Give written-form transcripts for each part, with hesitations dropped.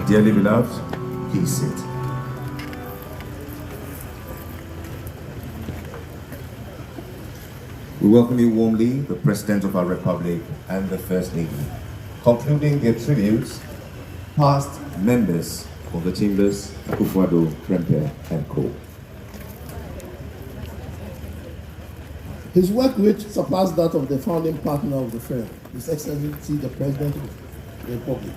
Dearly beloved, please sit. We welcome you warmly, the President of our Republic and the First Lady. Concluding their tributes, past members of the Chambers, Akufo-Addo, Prempeh, and Co. His work, which surpassed that of the founding partner of the firm, His Excellency the President of the Republic,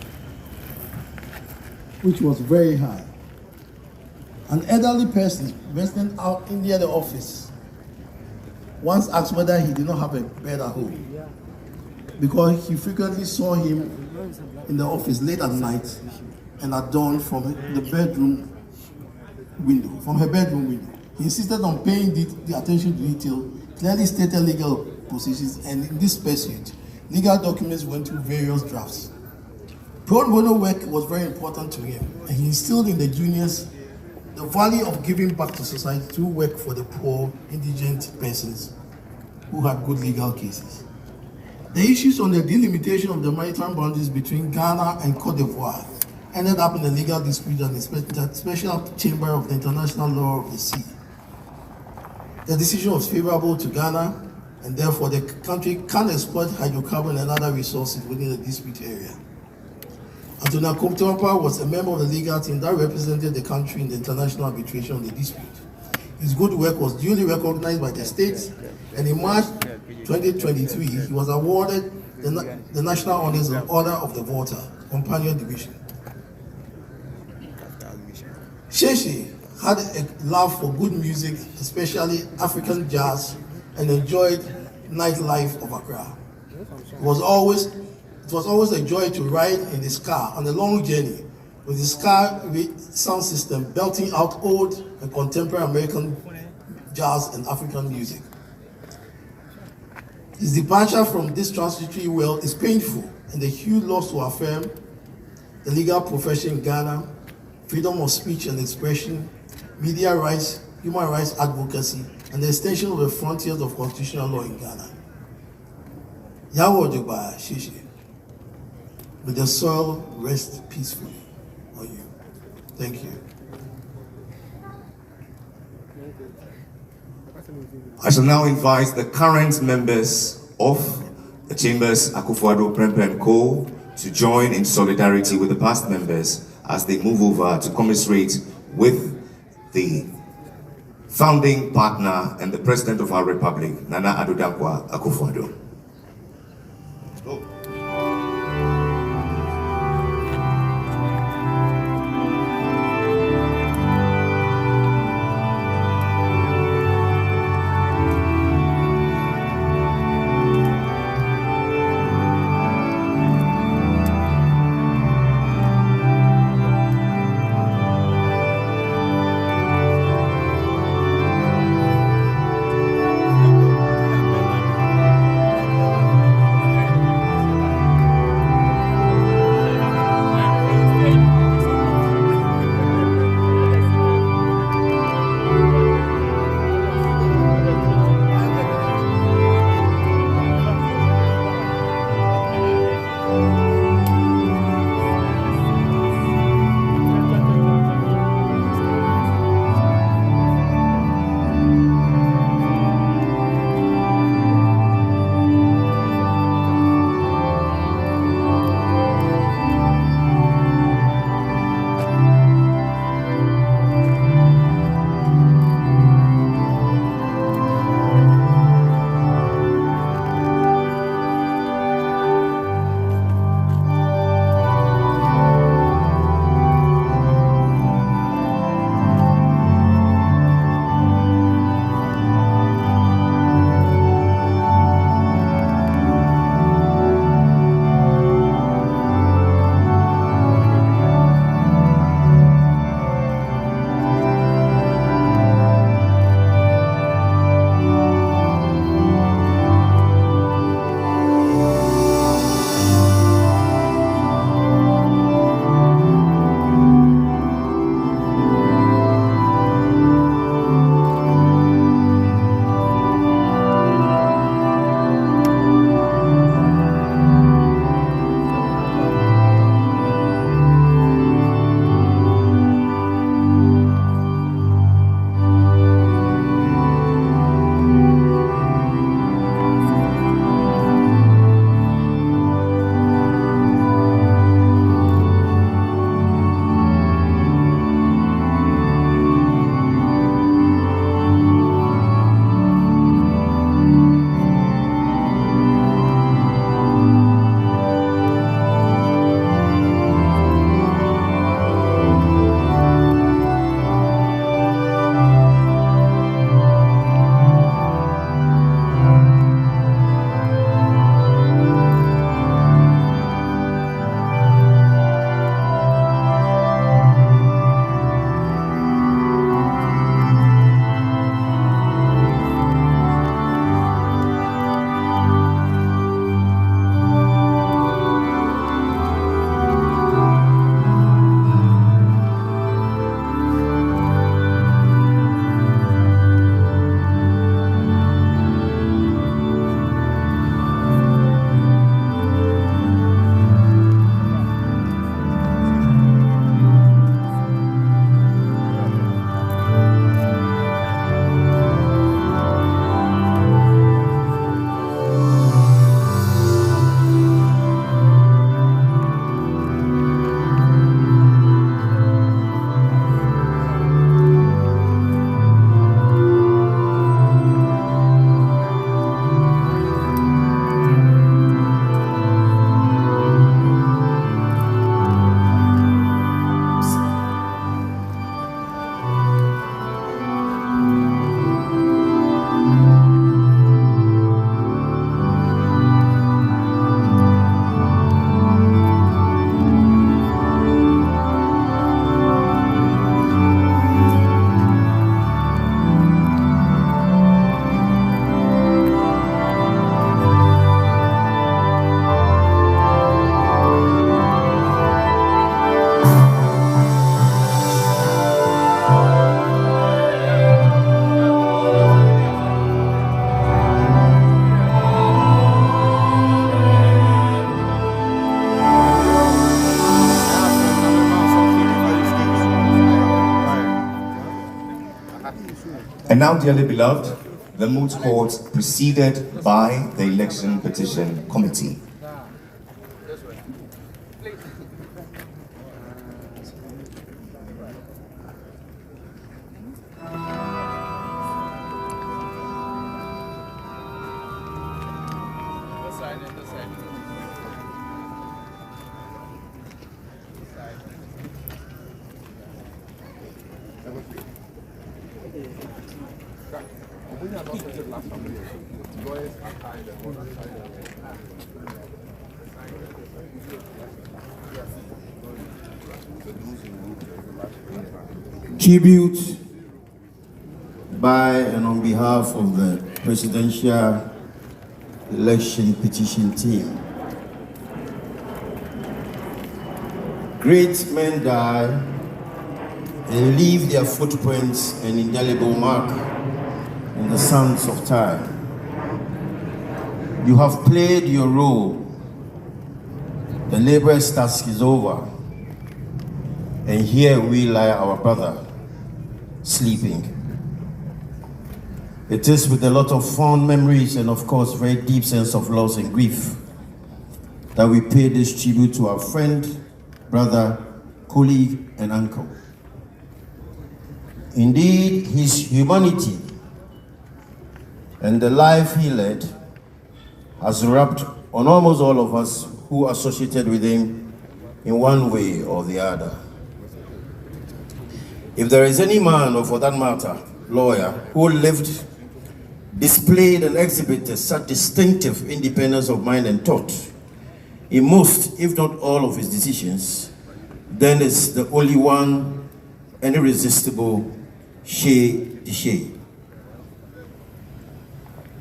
which was very high. An elderly person resting out near the office once asked whether he did not have a bed at home, because he frequently saw him in the office late at night and at dawn from her bedroom window. He insisted on paying the attention to detail, clearly stated legal positions, and in this pursuit, legal documents went through various drafts. Pro bono work was very important to him, and he instilled in the juniors the value of giving back to society through work for the poor, indigent persons who had good legal cases. The issues on the delimitation of the maritime boundaries between Ghana and Cote d'Ivoire ended up in a legal dispute at the Special Chamber of the International Law of the Sea. The decision was favorable to Ghana, and therefore the country can exploit hydrocarbon and other resources within the dispute area. Antonio Akoto'S was a member of the legal team that represented the country in the international arbitration of the dispute. His good work was duly recognized by the states, and in March 2023, he was awarded the National Honors and Order of the Volta, Companion Division. Sheshe had a love for good music, especially African jazz, and enjoyed nightlife of Accra. It was always a joy to ride in his car on a long journey with his car sound system belting out old and contemporary American jazz and African music. His departure from this transitory world is painful, and the huge loss to our firm, the legal profession in Ghana, freedom of speech and expression, media rights, human rights advocacy, and the extension of the frontiers of constitutional law in Ghana. Yawo Jogba Sheshe. May the soil rest peacefully on you. Thank you. I shall now invite the current members of the Chambers, Akufo-Addo, Prempeh, and Co. to join in solidarity with the past members as they move over to commiserate with the founding partner and the President of our Republic, Nana Addo Akufo-Addo. And now, dearly beloved, the moot court preceded by the election petition committee. Tribute by and on behalf of the presidential election petition team. Great men die and leave their footprints an indelible mark in the sands of time. You have played your role. The laborer's task is over. And here we lie, our brother, sleeping. It is with a lot of fond memories and of course very deep sense of loss and grief that we pay this tribute to our friend, brother, colleague, and uncle. Indeed, his humanity and the life he led has rubbed on almost all of us who associated with him in one way or the other. If there is any man, or for that matter, lawyer, who lived, displayed and exhibited such distinctive independence of mind and thought in most, if not all, of his decisions, then it's the only one and irresistible Shey Deshey.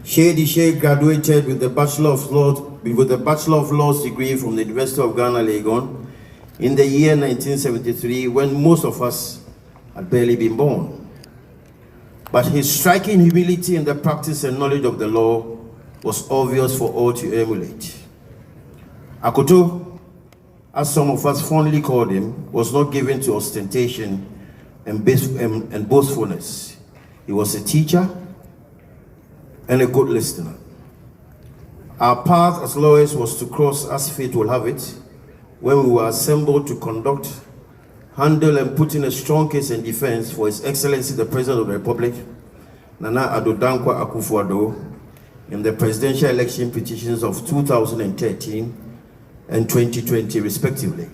Shey Deshey graduated with the Bachelor of Laws degree from the University of Ghana, Legon, in the year 1973, when most of us had barely been born. But his striking humility in the practice and knowledge of the law was obvious for all to emulate. Akoto, as some of us fondly called him, was not given to ostentation and boastfulness. He was a teacher and a good listener. Our path as lawyers was to cross, as fate will have it, when we were assembled to conduct, handle and put in a strong case in defense for His Excellency the President of the Republic, Nana Addo Akufo-Addo, in the presidential election petitions of 2013 and 2020 respectively.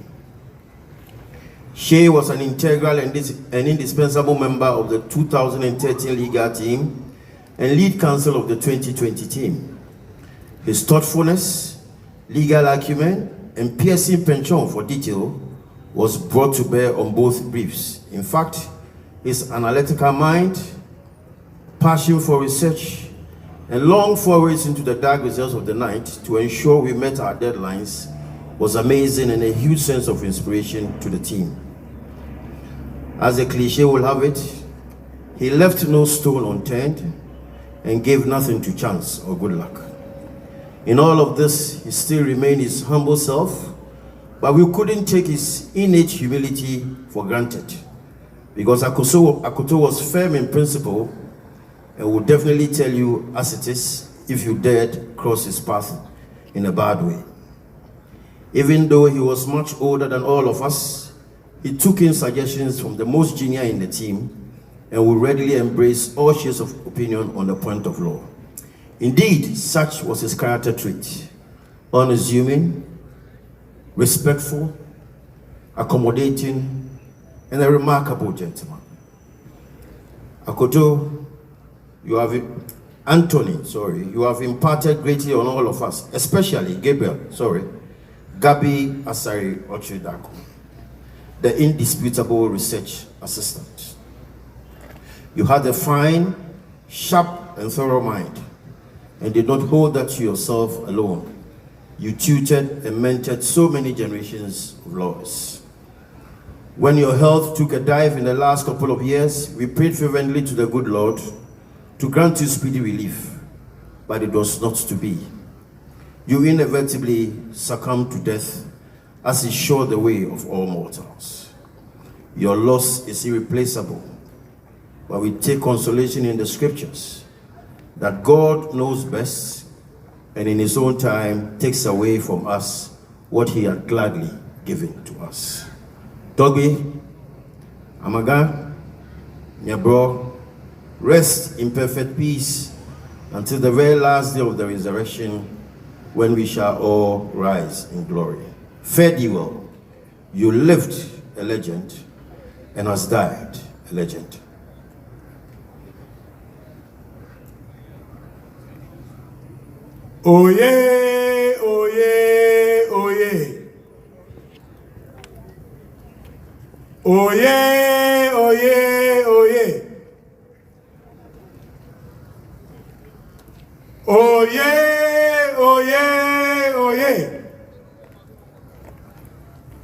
Shey was an integral and indispensable member of the 2013 legal team and lead counsel of the 2020 team. His thoughtfulness, legal acumen, and piercing penchant for detail was brought to bear on both briefs. In fact, his analytical mind, passion for research, and long forays into the dark results of the night to ensure we met our deadlines was amazing and a huge sense of inspiration to the team. As the cliche will have it, he left no stone unturned and gave nothing to chance or good luck. In all of this, he still remained his humble self, but we couldn't take his innate humility for granted, because Akoto was firm in principle and would definitely tell you as it is if you dared cross his path in a bad way. Even though he was much older than all of us, he took in suggestions from the most junior in the team and would readily embrace all shades of opinion on the point of law. Indeed, such was his character trait: unassuming, respectful, accommodating, and a remarkable gentleman. Akoto, you have imparted greatly on all of us, especially Gabi Asari Ochidako, the indisputable research assistant. You had a fine, sharp, and thorough mind, and did not hold that to yourself alone. You tutored and mentored so many generations of lawyers. When your health took a dive in the last couple of years, we prayed fervently to the good Lord to grant you speedy relief, but it was not to be. You inevitably succumbed to death, as is sure the way of all mortals. Your loss is irreplaceable. but we take consolation in the scriptures that God knows best and in his own time takes away from us what he had gladly given to us. Dogby, Amaga, Nyabro, rest in perfect peace until the very last day of the resurrection, when we shall all rise in glory. Fare thee well. You lived a legend and has died a legend. Oye, oye, oye. Oye, oye, oye. Oye, oye, oye.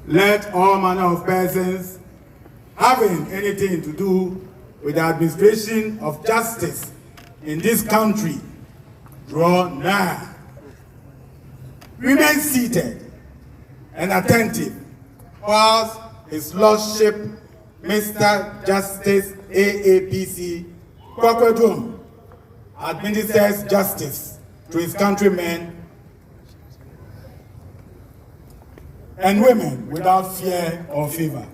Let all manner of persons having anything to do with the administration of justice in this country draw nigh. Remain seated and attentive whilst His Lordship, Mr. Justice AAPC Courtroom, administers justice to his countrymen and women without fear or favor.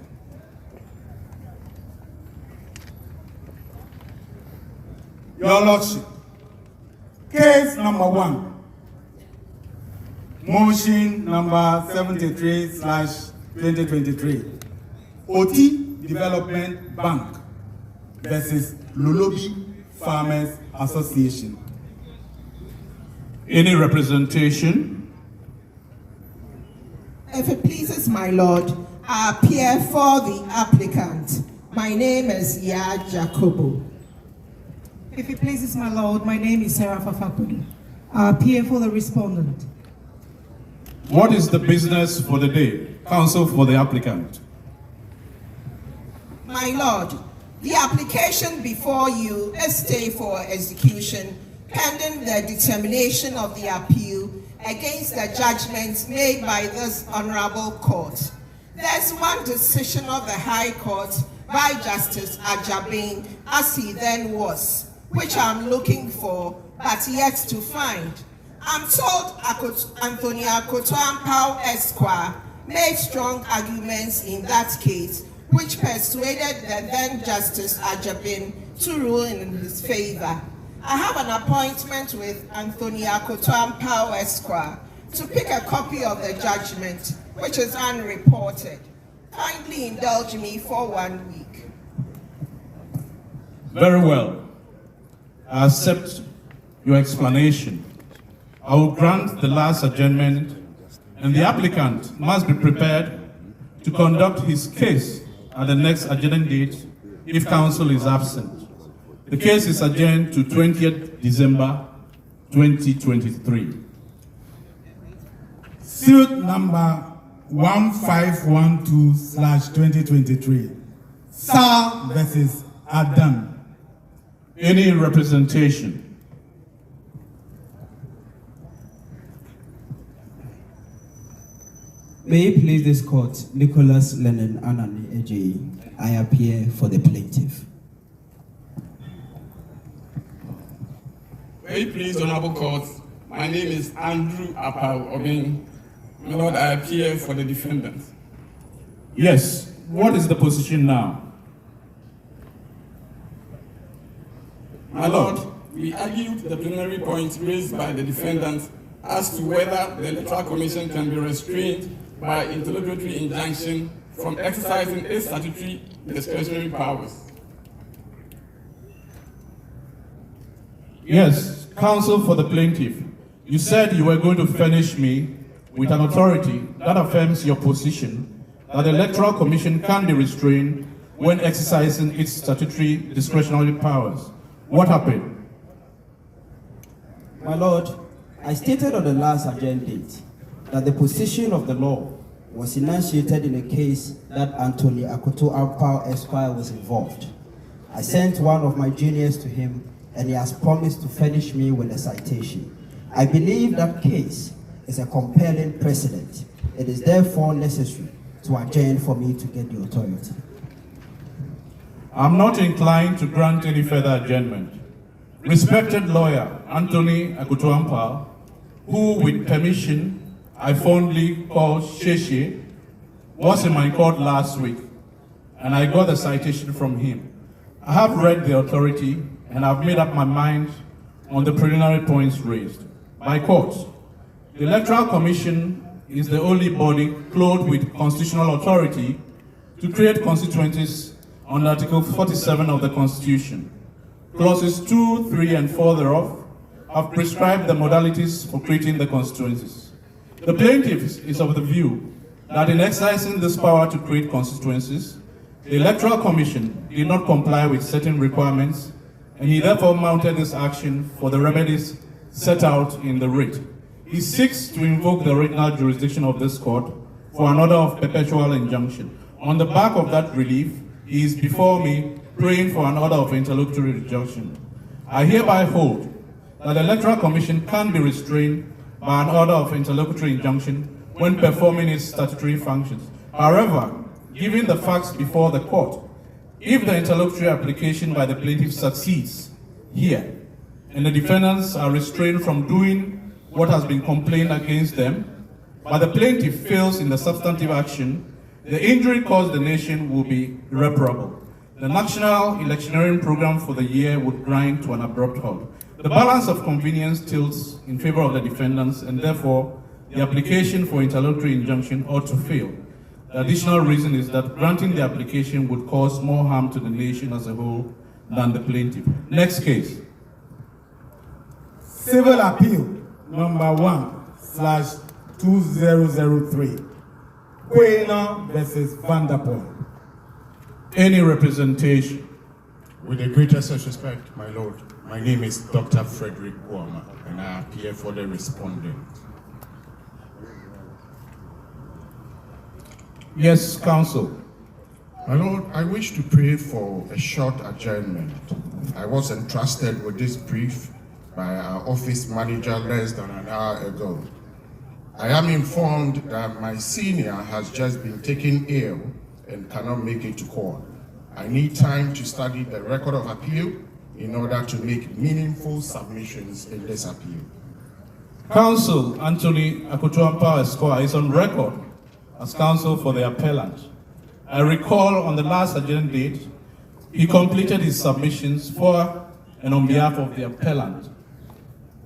Your Lordship, case number 1, motion number 73/2023, OT Development Bank versus Lolobi Farmers Association. Any representation? If it pleases my lord, I appear for the applicant. My name is Ya Jacobo. If it pleases my lord, my name is Sarah Fafakudu. I appear for the respondent. What is the business for the day? Counsel for the applicant. My lord, the application before you is stay for execution pending the determination of the appeal against the judgments made by this honorable court. There's one decision of the High Court by Justice Ajabin, as he then was, which I'm looking for, but yet to find. I'm told Anthony Akoto'S Esquire made strong arguments in that case, which persuaded the then Justice Ajabin to rule in his favor. I have an appointment with Anthony Akoto'S Esquire to pick a copy of the judgment, which is unreported. Kindly indulge me for 1 week. Very well. I accept your explanation. I will grant the last adjournment, and the applicant must be prepared to conduct his case at the next adjournment date if counsel is absent. The case is adjourned to 20th December 2023. Suit number 1512/2023, Sa versus Addo. Any representation? May it please this court, Nicholas Lennon Anani AJE. I appear for the plaintiff. May it please honorable court, my name is Andrew Apau Obeng. My lord, I appear for the defendant. Yes. What is the position now? My lord, we argued the preliminary points raised by the defendant as to whether the Electoral Commission can be restrained by interlocutory injunction from exercising its statutory discretionary powers. Yes, counsel for the plaintiff. You said you were going to furnish me with an authority that affirms your position that the Electoral Commission can be restrained when exercising its statutory discretionary powers. What happened? My lord, I stated on the last agenda date that the position of the law was enunciated in a case that Anthony Akoto'S Esquire was involved. I sent one of my juniors to him, and he has promised to furnish me with a citation. I believe that case is a compelling precedent. It is therefore necessary to adjourn for me to get the authority. I'm not inclined to grant any further adjournment. Respected lawyer Anthony Akoto'S, who with permission I fondly call Sheshe, was in my court last week, and I got the citation from him. I have read the authority and I've made up my mind on the preliminary points raised. By court, the Electoral Commission is the only body clothed with constitutional authority to create constituencies under Article 47 of the Constitution. Clauses 2, 3, and 4 thereof have prescribed the modalities for creating the constituencies. The plaintiff is of the view that in exercising this power to create constituencies, the Electoral Commission did not comply with certain requirements, and he therefore mounted this action for the remedies set out in the writ. He seeks to invoke the original jurisdiction of this court for an order of perpetual injunction. On the back of that relief, he is before me praying for an order of interlocutory injunction. I hereby hold that the Electoral Commission can be restrained by an order of interlocutory injunction when performing its statutory functions. However, given the facts before the court, if the interlocutory application by the plaintiff succeeds here, and the defendants are restrained from doing what has been complained against them, but the plaintiff fails in the substantive action, the injury caused the nation will be irreparable. The national electioneering program for the year would grind to an abrupt halt. The balance of convenience tilts in favor of the defendants, and therefore, the application for interlocutory injunction ought to fail. The additional reason is that granting the application would cause more harm to the nation as a whole than the plaintiff. Next case. Civil Appeal number 1/2003. Quainer versus Vanderpool. Any representation? With the greatest respect, my lord, my name is Dr. Frederick Guama, and I appear for the respondent. Yes, counsel. My lord, I wish to pray for a short adjournment. I was entrusted with this brief by our office manager less than an hour ago. I am informed that my senior has just been taken ill and cannot make it to court. I need time to study the record of appeal in order to make meaningful submissions in this appeal. Counsel Anthony Akoto'S Esquire is on record as counsel for the appellant. I recall on the last adjourned date, he completed his submissions for and on behalf of the appellant.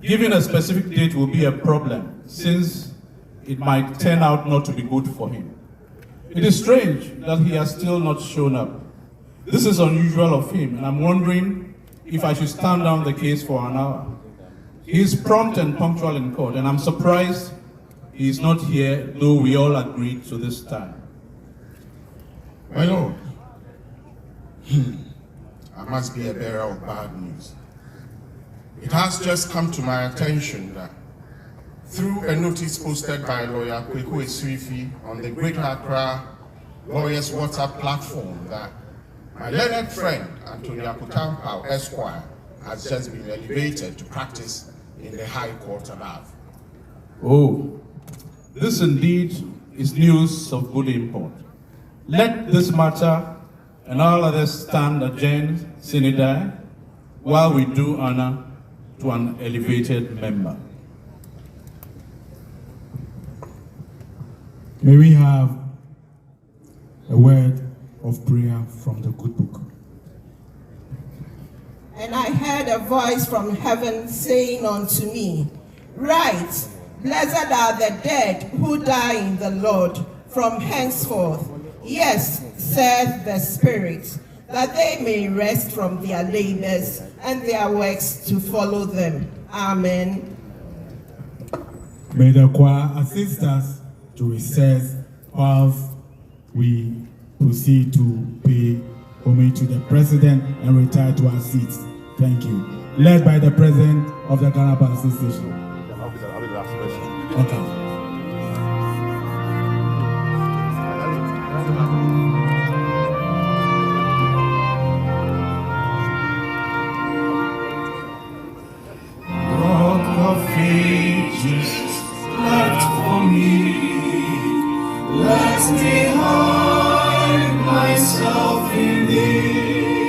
Giving a specific date will be a problem, since it might turn out not to be good for him. It is strange that he has still not shown up. This is unusual of him, and I'm wondering if I should stand down the case for an hour. He is prompt and punctual in court, and I'm surprised he is not here, though we all agreed to this time. My lord, I must be a bearer of bad news. It has just come to my attention that through a notice posted by lawyer Kweku Esrifi on the Greater Accra Lawyers WhatsApp platform that my learned friend Anthony Akoto'S Esquire has just been elevated to practice in the High Court above. Oh, this indeed is news of good import. Let this matter and all others stand adjourned sine die while we do honor to an elevated member. May we have a word of prayer from the good book. And I heard a voice from heaven saying unto me, Write, blessed are the dead who die in the Lord from henceforth. Yes, saith the Spirit, that they may rest from their labors and their works to follow them. Amen. May the choir assist us to recess whilst we proceed to pay homage to the President and retire to our seats. Thank you. Led by the President of the Ghana Bar Association. Okay. Rock of ages, left for me, let me hide myself in thee.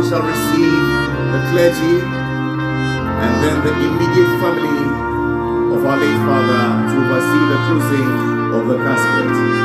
we shall receive the clergy and then the immediate family of our late father to oversee the closing of the casket.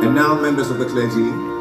And now, members of the clergy,